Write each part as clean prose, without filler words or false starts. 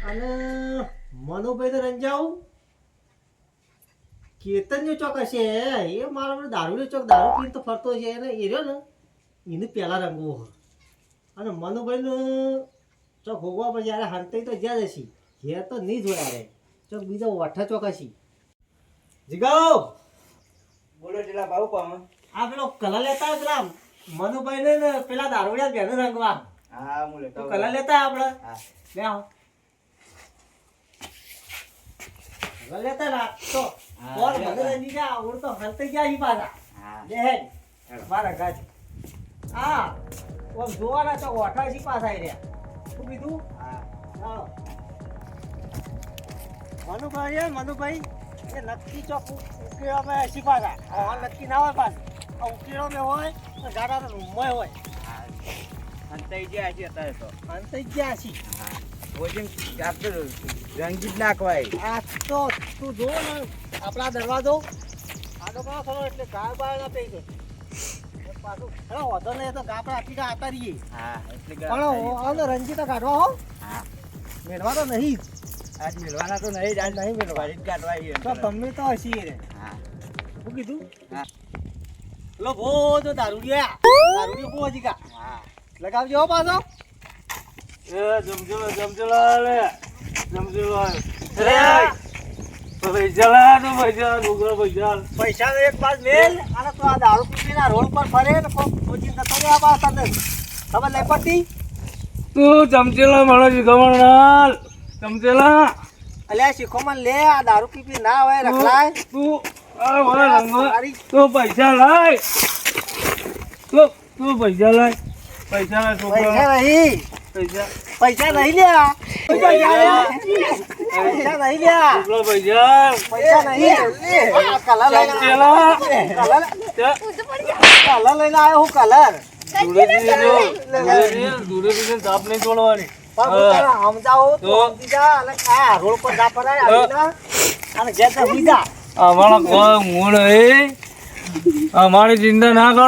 અને મનુભાઈ તો રંજાવું કેતનનો ચોક હશે એ મારો દારૂનો ચોક દારૂ પીને તો ફરતો છે એને એ રહ્યો ને એને પહેલા રંગવો હોય અને મનુભાઈનું ચોક ભોગવા પછી યારે હંતાઈ તો જ્યાં જ હશી ઘેર તો નહીં જોયા રે ચોક બીજો વઠા ચોક હશી જીગાઓ બોલો જેલા ભાવ પામ આ પેલો કલર લેતા હોય પેલા મનુભાઈને ને પેલા દારૂડિયા ઘેર રંગવા હા હું લેતો તો કલર લેતા આપણે હા લે આવો કલર લેતા ના તો હા, બોલ લેતા. મને રંજી જા ઓર તો હંતાઈ ગયા ઈ પાછા હા લે હેડ મારા ગાજ હા ઓમ જોવાના ચોક વઠા છી પાછા આઈ રહ્યા શું કીધું હા ચાલો મનુભાઈ એ નક્કી ચોક ઉકેળવામાં શીપાતા આ નક્કી ના હોય પાછું આ ઉકેળો હોય તો ગાડાનો રૂમમાં હોય અંતઈ ગયા છે અત્યારે તો અંતે ગયા છી હા ઓજિંગ આપતો રંગીત નાખવાય આ તો તું જો ને આપણા દરવાજો આડો કરો થોડો એટલે ગાળ બાળ ના પઈ ગયો પાછું અરે વધો નહીં તો ગાપડા આખી ગા આતા રહીએ હા એટલે પણ રંજીતા કાઢવા હો હા મેળવા તો નહીં આજ મિલવાના તો નહીં આજ નહીં મેળવા. જ કાઢવાય તો તમે તો હસી રે હા શું કીધું હા લો ભો તો દારૂડિયો ભો હજી કા હા લગાવજો હો પાછો એ જમજલો લે જમજલો પૈસા એક બાદ મેલ અને તો આ દારૂ પીને રોડ પર ફરે ને કોક ખોજી નતો રે આ બાદ તને ખબર લઈ પડતી તું ચમચેલા મારો શીખવણ ચમચેલા અલ્યા શીખોમાં લે આ દારૂ પી ના હોય રખલાય તું આ મારા રંગો તું પૈસા લાય તું પૈસા લાય પૈસા લાય છોકરા પૈસા નહીં પૈસા પૈસા નહીં લ્યા પૈસા નહીં લ્યા છોકરા પૈસા પૈસા નહીં આ કલર લઈને ચમચેલા કલર લઈને આવ્યો હું કલર દૂરે તાપ નહીં છોડવાની પણ હું તને સમજાવું તું તો? સમજી જા અને આ રોડ પર જા પડાય આવીને અને ઘેર જા સુઈ જા અમારા કોઈ મૂળ એ અમારી ચિંતા ના કરો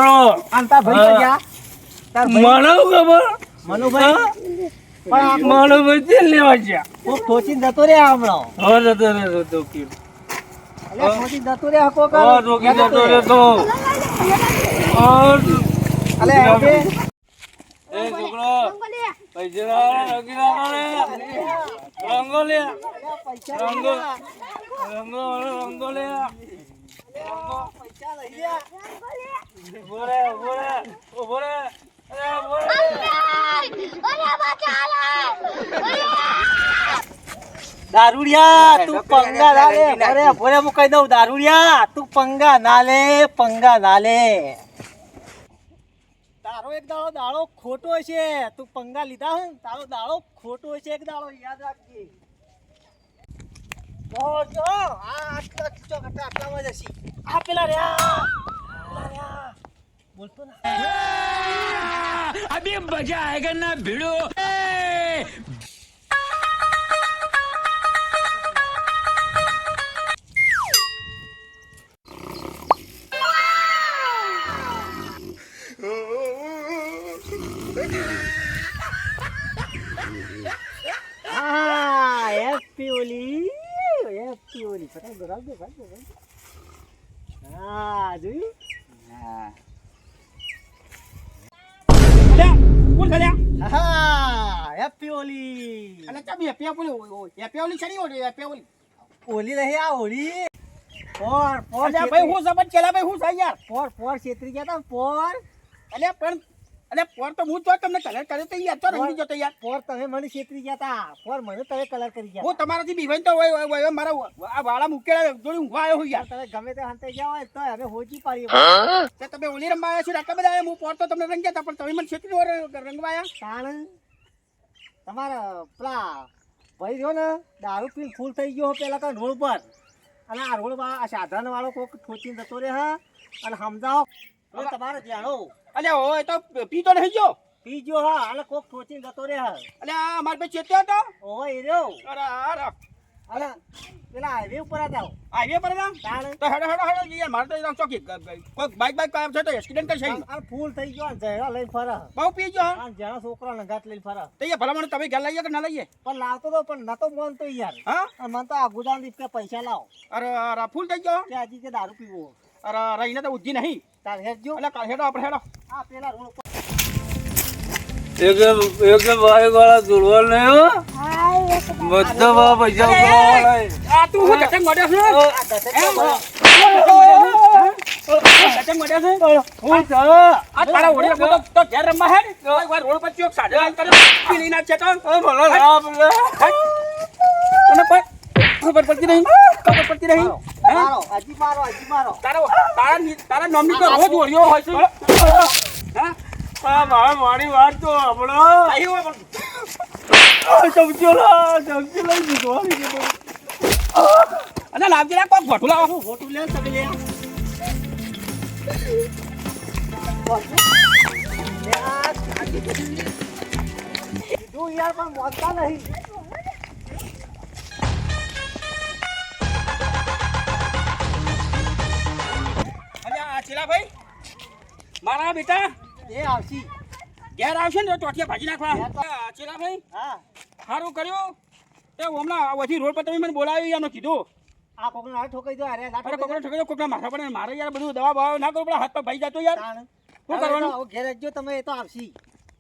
અને તાર ભાઈ તો ગયા તાર ભાઈ મને ખબર મનુભાઈ પણ આ મને બધી લેવા ગયા કોક ઠોચીને જતો રે હમણાં હવે જતો રે તો અલ્યા ઠોચીને જતો રે હકો કર હા રોકી જતો રે તો અલ્યા હવે એ છોકરો પૈસા રોકી રાખો રે રંગો લે પૈસા રંગો રંગો લે પૈસા લઈ લે બોરે બોરે અરે બોરે દારૂડિયા તું પંગા ના લે ભરે ભરે હું કહી દઉં દારૂડિયા તું પંગા ના લે તારો એક દાડો ખોટો છે તું પંગા લીધા હે ને, તારો દાડો ખોટો છે એક દાડો યાદ રાખજે જો આ આટલા આટલામાં જ હશી આ પેલા રહ્યા બોલતો ના अभी मजा आएगा ना भिड़ो Ah, happy Oli. Pakai gerak tu kan. Ah, જોયું? હા, happy Oli. ઓલી રહી આ ઓલી. પોર છેતરી ગયા તા પોર. પોર તમે મને છેતરી ગયા તા. પોર મને તમે કલર કરી ગયા. તમારાથી બીવાઈ તો મારા આ વાળા મુકેલા જોડી ઊંઘવા આવ્યો હું યાર તમે ગમે તે હંતે ગયા હોય તો અમે હોજી પાડીએ. તે તમે ઓલી રમવા આવ્યા છો આટલા બધા આવ્યા. હું પોરતો તમને રંગ્યા હતા પણ તમે મને છેતરી રંગવા આવ્યા. તાણ તમારા પેલા ભાઈ રહ્યો ને દારૂ પીને ફૂલ થઈ ગયો પેલા તો રોડ પર અને આ રોડ આ સાધન વાળો કોક ઠોચીને જતો રહે હા અને સમજાવો હવે તમારે જાણો અલ્યા હોય તો પીતો નહીં ગયો પી ગયો હા અને કોક ઠોચીને જતો રહે હા અલ્યા આ મારા ભાઈ ચેત્યો હતો ઓય એ રહ્યો અરે અરે અરે પેલા હાઈવે ઉપર હતા હાઈવે પર ના તાણે તો હેડો યાર મારે તો એકદમ ચોકી કોઈ બાઈક કામ છે તો એક્સિડન્ટ કરશે આ ફૂલ થઈ ગયો જહેરા લઈને ફરે બહુ પી ગયો આ જેના છોકરા નગાત લઈને ફરે તો યાર ભલા મને તમે ઘેર લઈએ કે ના લઈએ પણ લાવતો તો પણ નતો માનતો યાર હા અને મને તો આ ગુદામ કે પૈસા લાવો અરે ફૂલ થઈ ગયો કે હજી કે દારૂ પીવો અરે એને તો ઉજી નહીં તાર હેડજો એટલે કાલ હેડો આપણે હેડો આ પેલા રોડ ઉપર એક બાઈક વાળા જોડવા નહીં હો બધા પૈસા ઉઘરાવવાના. આ તું હું ધચક મોડ્યો છું આ દશક ધચક મોડ્યો છે હું છે? આ તારા ઓડી રમો તો ઘેર રમવા હે કોઈ વાર રોડ પર ચોક સાડે લાઈન કરે પી લઈ નાખશે તો ભલે ના બોલે. તને કોઈ ખબર પડતી નહીં હે મારો હજી મારો તારા નોમની તો રોજ ઓળ્યો હોય છે હા આ મારી વાત તો હમણાં અહીં હોય પણ સમજો લઈ દીધું. અને લાવજે લા કોક ભઠું લાવો ફોટો લે તમે લે કીધું યાર પણ બોલતા નહીં અરે આ ચેલા ભાઈ મારા બેટા એ આવશી ઘેર આવશે ને તો ચોટિયા ભાજી નાખવા આ ચેલા ભાઈ હા સારું કર્યું તે હમણાં વધી રોડ પર તમે મને બોલાવી એનો કીધું આ કોકનો હાથ ઠોકાઈ દો અરે ના અરે ઠોકાઈ કોકડા કોકડા માથા પડે મારે યાર બધું દવા બવા ના કરવું પડે હાથ પગ ભાઈ જતો યાર તાણ. શું કરવાનું? હવે ઘેર જ જો તમે એ તો આવશી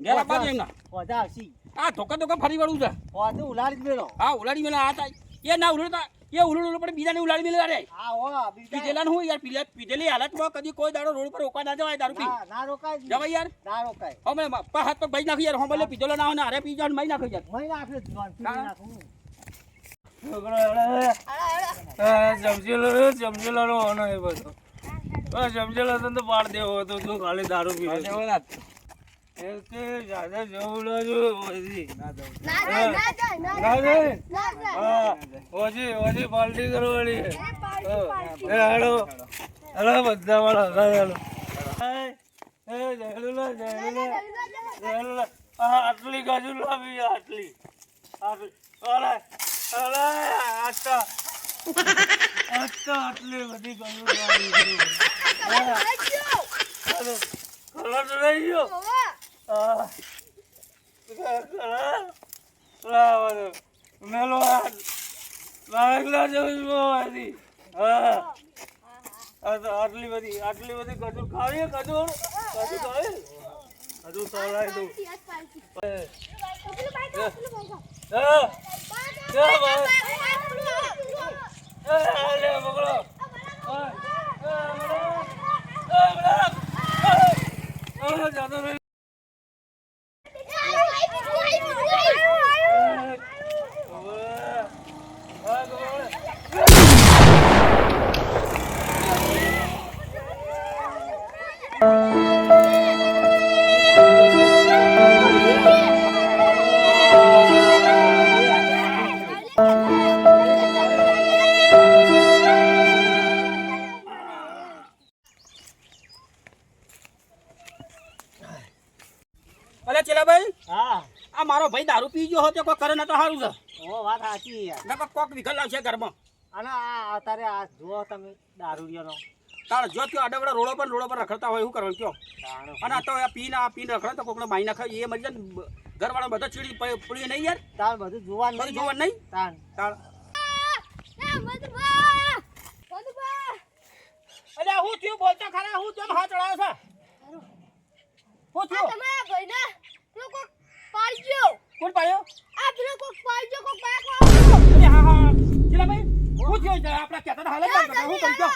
ઘેર આપવા દે એમના હોજા આવશી આ ધોકા ફરી વળું છે હોજે ઉલાડી જ મેળો હા ઉલાડી મેલા આ થાય એ ના ઉલડતા એ ઉલડું પડે બીજાને ઉલાડી મેલે અરે હા હો બીજા પીધેલા હું યાર પીધેલી હાલતમાં કદી કોઈ દાડો રોડ પર રોકા ના જવાય દારૂ પી ના રોકાય જ નહીં. જવાય યાર ના રોકાય હમણે હાથ પગ ભાઈ નાખી યાર હમણે પીધેલો ના હોય ને હારે પી જાવ મહી નાખી યાર મહી નાખે જોન પી તાણ. નાખું જમજેલો નો હોનો એ બધો જમજેલો તો પાડ દેવો હતો તું ખાલી દારૂ પી કે જાદા જવું ઓછી પાર્ટી કરવાની હેડો હેડો બધા વાળા આટલી ગાજુ લાવી આટલી આટલી બધી ગાજુ કલર રહી ગયો મેલો આટલી બધી કજૂર ખાવીએ કજૂર ખાવી હજુ સલાઈ દઉં અલે ચેલા ભાઈ હા આ મારો ભાઈ દારૂ પી ગયો હતો કોઈ કરે ના તો સારું છે ઓ વાત સાચી યાર નકર કોક વિખલ લાવશે ઘરમાં અને આ અત્યારે આ જુઓ તમે દારૂડિયાનો તાર જો કયો આડવડા રોડો પર રખડતા હોય શું કરવાનું કયો તાણો. અને આ તો પીને રખડે તો કોકને માઈ નાખે એ મરી જાય ઘરવાળા બધા ચીડી પડી નહીં યાર તાણ બધું જોવાનું બધું નહીં જોવાનું નહીં તાણ તાર અલે હું થયું બોલતા ખરા હું કેમ હાથ ચડાયો છે હું થયું કોણ પાયો અરે હા ચેલા ભાઈ હું થયું આપણા કહેતા હાલ જ હું કરી ગયો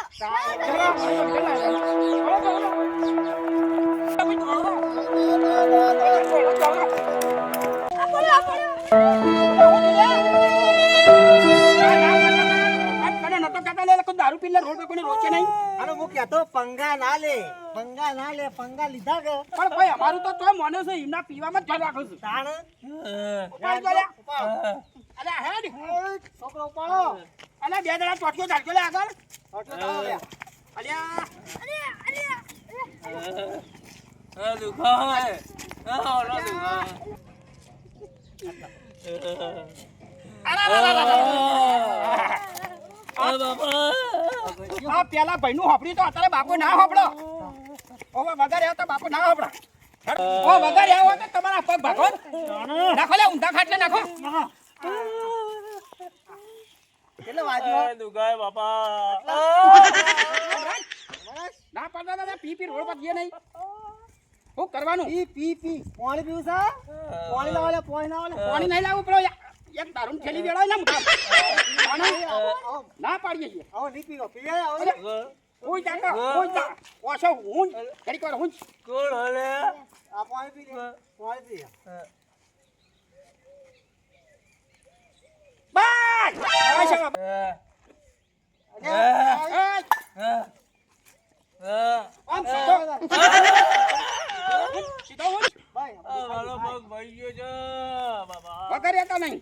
દારૂ પીને રોડ પર કોઈને રોકે નહીં અને હું કહેતો પંગા ના લે પંગા લીધા કે પણ ભાઈ અમારું તો તોય મને છે એમના પીવામાં જ ધ્યાન રાખું છું તાણ ઉપાડ દો લે. ઉપાડ. અલે હેડ છોકરો ઉપાડો અલે બે જણા ટોટકો ચાલજો લે આગળ ઓટલો તાવો લે. અલ્યા દુખાય આ પેલા ભાઈનું હોપડ્યું તો અત્યારે બાપુ ના હોપડો. હવે વગર આવ્યો તો બાપુ ના હોપડો. ઓ વગર આવ્યો હોય તો તમારા પગ ભાગો. નાખો લે ઊંધા ખાટલે નાખો. કેટલો વાગ્યો દુખાય બાપા. ના પડતા દાદા પી પી રોડ પર ગયે નહીં. શું કરવાનું? પી પાણી પીવું છે પાણી લાવો લે પાણી લાવો લે પાણી નહીં લાવવું પડે. એક દારૂ થેલી વેળાય ને મુઠા. ના પાડીએ છીએ. આવો નહીં પીવો પી આવો હું જા ઓછો હું ઘડી કર હું કોણ હલે? આ પાણી પી લે પાણી પી બાય આમ સીધો સીધો હું ભાઈ મારો પગ ભાઈ ગયો છે બાબા. વગર રહેતા નહીં.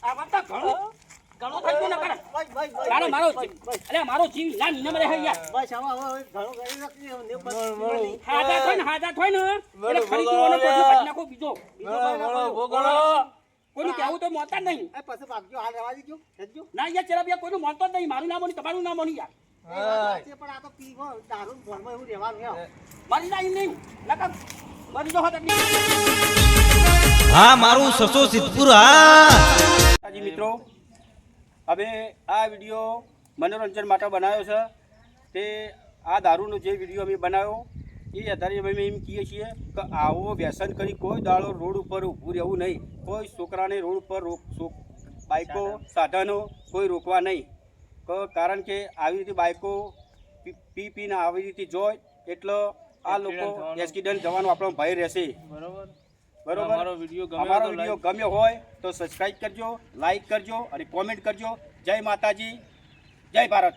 આ વાત તો ઘણું ઘણું થઈ ગયું ને કરે. તારો મારો જીવ ના નીને મરે હૈ યાર. બસ હવે ઘણું કરી નાખી ને હાજા થોય ને એટલે ફરી જોવાનો પછી પાછી નાખો બીજો કોઈનું કહેવું તો મોતા જ નહીં. પછી ભાગજો હાલ રવા દીજો હેજો ના યાર ચેલા કોઈ મોનતો જ નહીં. મારું નામ મોની તમારું નામ મોની યાર. પણ આ તો પીવો દારૂ ભરમાં એવું રહેવાનું હે મારી ના નહીં લગા મરી જો હોત હા મારું સસો સિદ્ધપુર હા. હાજી મિત્રો, હવે આ વિડીયો મનોરંજન માટે બનાવ્યો છે. તે આ દારૂનો જે વિડીયો અમે બનાવ્યો એ આધારે અમે એમ કહીએ છીએ કે આવો વ્યસન કરી કોઈ દાડો રોડ ઉપર ઊભું રહેવું નહીં. કોઈ છોકરાને રોડ ઉપર બાઈકો સાધનો કોઈ રોકવા નહીં. કારણ કે આવી રીતે બાઈકો પીને આવી રીતે જોય એટલે આ લોકો એક્સિડન્ટ જવાનો આપણો ભય રહેશે. બરોબર. અમારો વિડીયો ગમ્યો હોય તો સબસ્ક્રાઇબ કરજો, લાઈક કરજો અને કોમેન્ટ કરજો. જય માતાજી, જય ભારત.